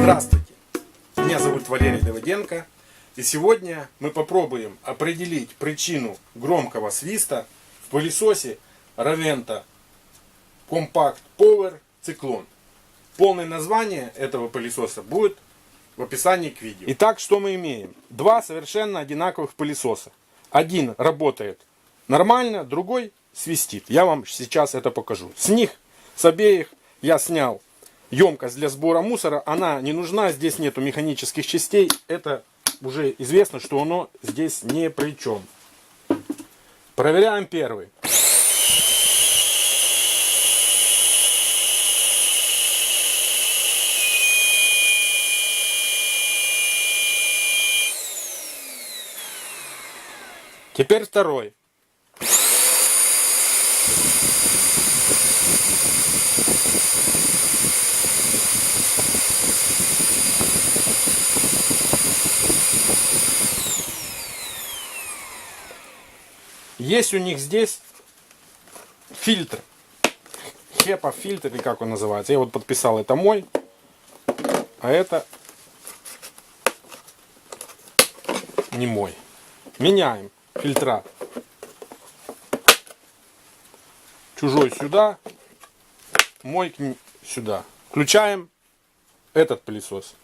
Здравствуйте, меня зовут Валерий Давыденко, и сегодня мы попробуем определить причину громкого свиста в пылесосе Roventa Compact Power Cyclone. Полное название этого пылесоса будет в описании к видео. Итак, что мы имеем? Два совершенно одинаковых пылесоса. Один работает нормально, другой свистит. Я вам сейчас это покажу. С обеих я снял емкость для сбора мусора. Она не нужна, здесь нету механических частей. Это уже известно, что оно здесь ни при чем. Проверяем первый. Теперь второй. Есть у них здесь фильтр. HEPA фильтр, или как он называется. Я вот подписал, это мой. А это не мой. Меняем фильтра. Чужой сюда, мой сюда. Включаем этот пылесос.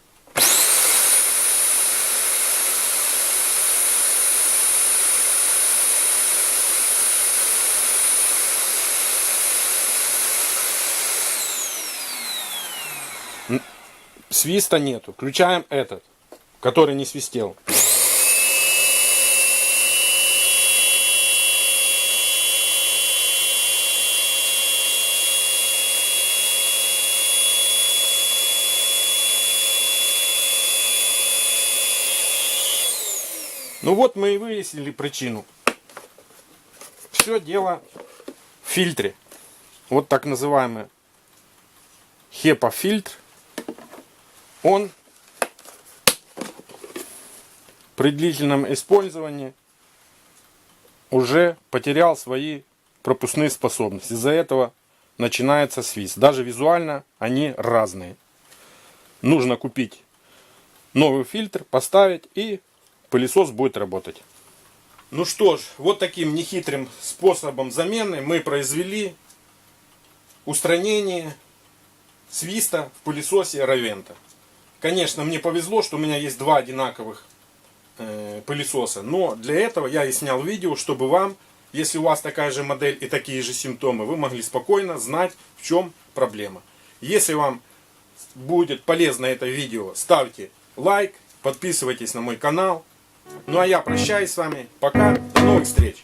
Свиста нету. Включаем этот, который не свистел. Ну вот мы и выяснили причину. Все дело в фильтре. Вот так называемый HEPA фильтр. Он при длительном использовании уже потерял свои пропускные способности. Из-за этого начинается свист. Даже визуально они разные. Нужно купить новый фильтр, поставить, и пылесос будет работать. Ну что ж, вот таким нехитрым способом замены мы произвели устранение свиста в пылесосе Roventa. Конечно, мне повезло, что у меня есть два одинаковых пылесоса, но для этого я и снял видео, чтобы вам, если у вас такая же модель и такие же симптомы, вы могли спокойно знать, в чем проблема. Если вам будет полезно это видео, ставьте лайк, подписывайтесь на мой канал. Ну а я прощаюсь с вами. Пока, до новых встреч.